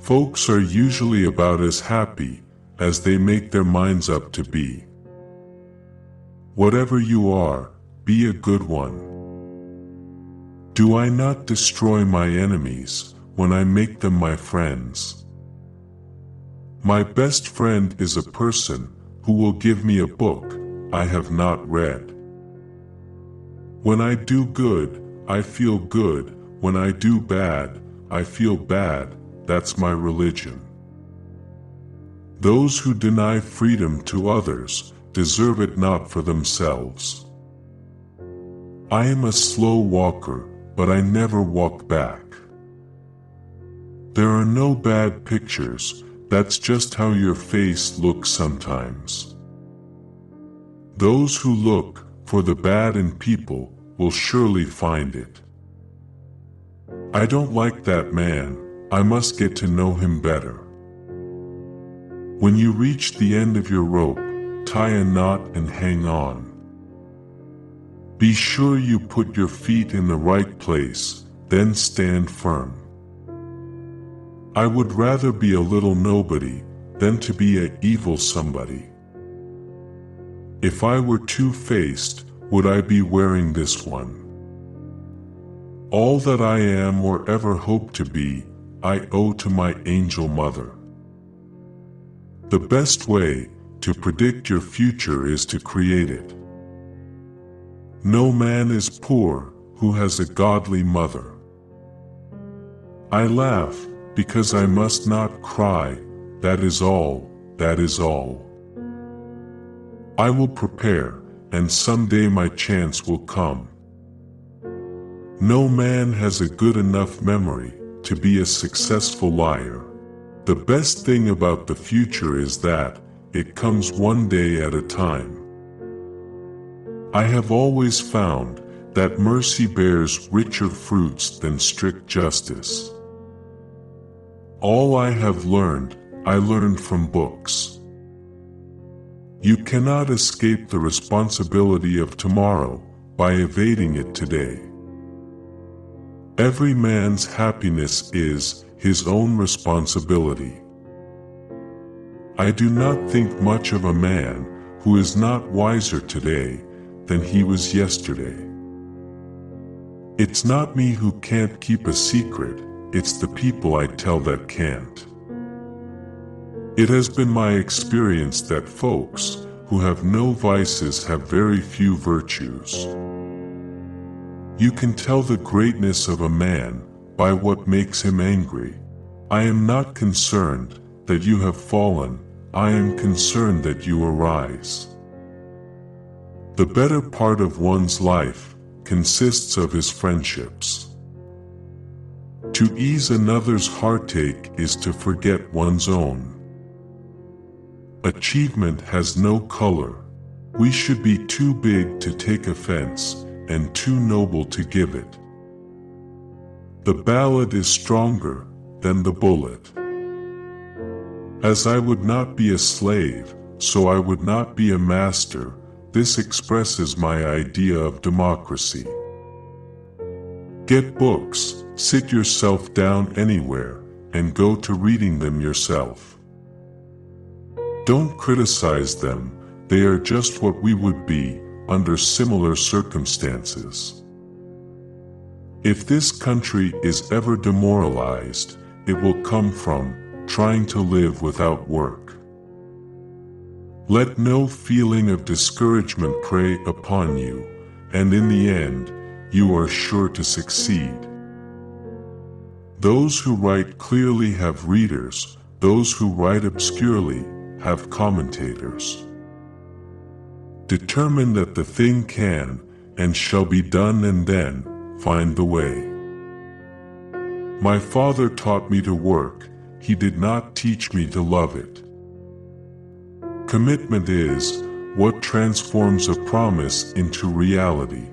Folks are usually about as happy as they make their minds up to be. Whatever you are, be a good one. Do I not destroy my enemies when I make them my friends? My best friend is a person who will give me a book I have not read. When I do good, I feel good. When I do bad, I feel bad. That's my religion. Those who deny freedom to others deserve it not for themselves. I am a slow walker, but I never walk back. There are no bad pictures, that's just how your face looks sometimes. Those who look for the bad in people will surely find it. I don't like that man, I must get to know him better. When you reach the end of your rope, tie a knot and hang on. Be sure you put your feet in the right place, then stand firm. I would rather be a little nobody than to be an evil somebody. If I were two-faced, would I be wearing this one? All that I am or ever hope to be, I owe to my angel mother. The best way to predict your future is to create it. No man is poor who has a godly mother. I laugh because I must not cry, that is all, that is all. I will prepare, and someday my chance will come. No man has a good enough memory to be a successful liar. The best thing about the future is that it comes one day at a time. I have always found that mercy bears richer fruits than strict justice. All I have learned, I learned from books. You cannot escape the responsibility of tomorrow by evading it today. Every man's happiness is his own responsibility. I do not think much of a man who is not wiser today than he was yesterday. It's not me who can't keep a secret, it's the people I tell that can't. It has been my experience that folks who have no vices have very few virtues. You can tell the greatness of a man by what makes him angry. I am not concerned that you have fallen, I am concerned that you arise. The better part of one's life consists of his friendships. To ease another's heartache is to forget one's own. Achievement has no color. We should be too big to take offense and too noble to give it. The ballad is stronger than the bullet. As I would not be a slave, so I would not be a master. This expresses my idea of democracy. Get books, sit yourself down anywhere, and go to reading them yourself. Don't criticize them, they are just what we would be under similar circumstances. If this country is ever demoralized, it will come from trying to live without work. Let no feeling of discouragement prey upon you, and in the end, you are sure to succeed. Those who write clearly have readers, those who write obscurely have commentators. Determine that the thing can and shall be done, and then find the way. My father taught me to work, he did not teach me to love it. Commitment is what transforms a promise into reality.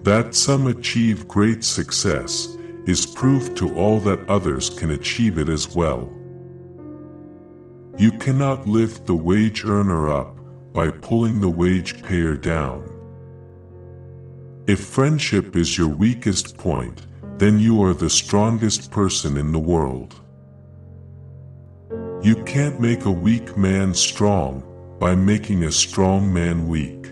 That some achieve great success is proof to all that others can achieve it as well. You cannot lift the wage earner up by pulling the wage payer down. If friendship is your weakest point, then you are the strongest person in the world. You can't make a weak man strong by making a strong man weak.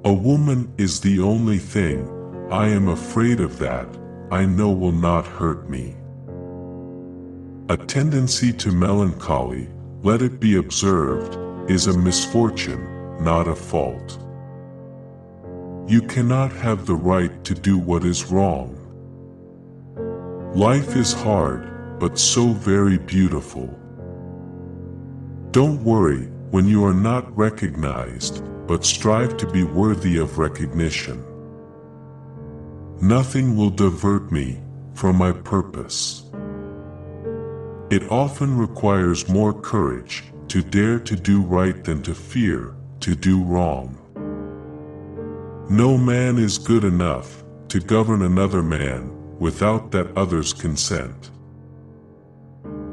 A woman is the only thing I am afraid of that I know will not hurt me. A tendency to melancholy, let it be observed, is a misfortune, not a fault. You cannot have the right to do what is wrong. Life is hard, but so very beautiful. Don't worry when you are not recognized, but strive to be worthy of recognition. Nothing will divert me from my purpose. It often requires more courage to dare to do right than to fear to do wrong. No man is good enough to govern another man without that other's consent.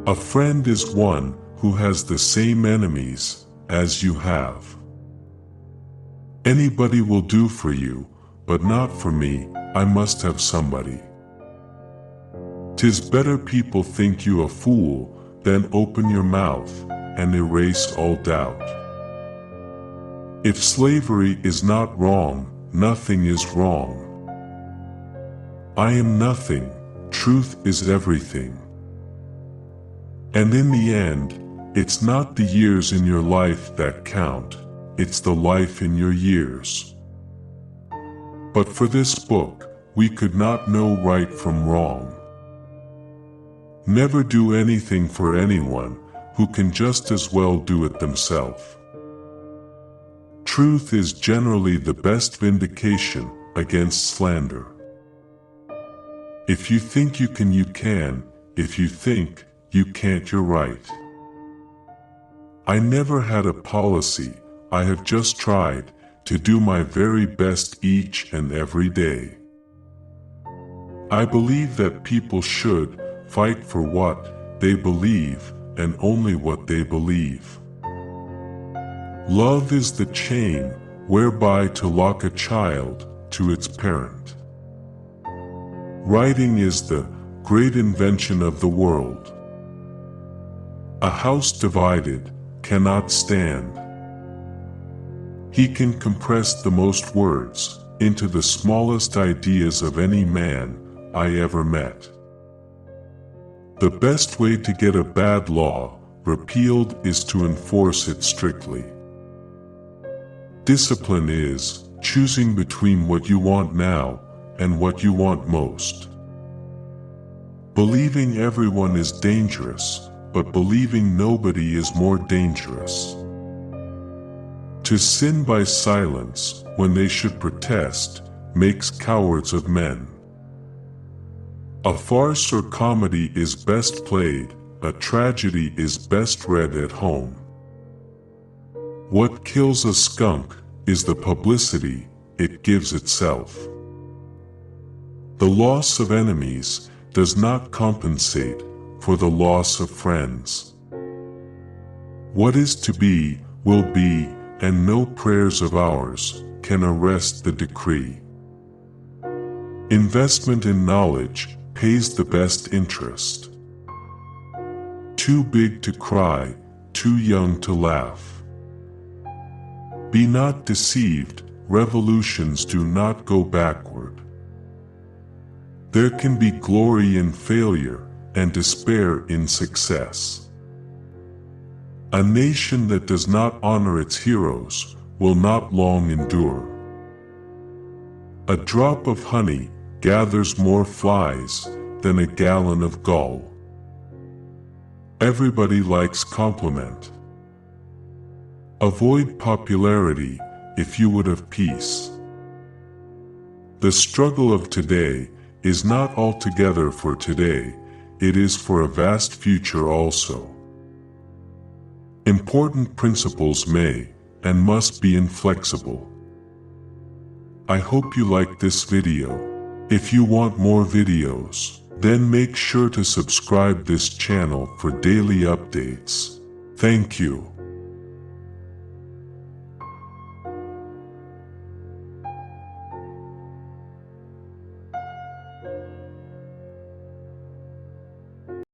A friend is one who has the same enemies as you have. Anybody will do for you, but not for me. I must have somebody. 'Tis better people think you a fool than open your mouth and erase all doubt. If slavery is not wrong, nothing is wrong. I am nothing, truth is everything. And in the end, it's not the years in your life that count, it's the life in your years. But for this book, we could not know right from wrong. Never do anything for anyone who can just as well do it themselves. Truth is generally the best vindication against slander. If you think you can, you can. If you think you can't, you're right. I never had a policy, I have just tried to do my very best each and every day. I believe that people should fight for what they believe and only what they believe. Love is the chain whereby to lock a child to its parent. Writing is the great invention of the world. A house divided cannot stand. He can compress the most words into the smallest ideas of any man I ever met. The best way to get a bad law repealed is to enforce it strictly. Discipline is choosing between what you want now and what you want most. Believing everyone is dangerous, but believing nobody is more dangerous. To sin by silence when they should protest makes cowards of men. A farce or comedy is best played, a tragedy is best read at home. What kills a skunk is the publicity it gives itself. The loss of enemies does not compensate for the loss of friends. What is to be, will be, and no prayers of ours can arrest the decree. Investment in knowledge pays the best interest. Too big to cry, too young to laugh. Be not deceived, revolutions do not go backward. There can be glory in failure and despair in success. A nation that does not honor its heroes will not long endure. A drop of honey gathers more flies than a gallon of gall. Everybody likes compliment. Avoid popularity if you would have peace. The struggle of today is not altogether for today, it is for a vast future also. Important principles may and must be inflexible. I hope you liked this video. If you want more videos, then make sure to subscribe this channel for daily updates. Thank you.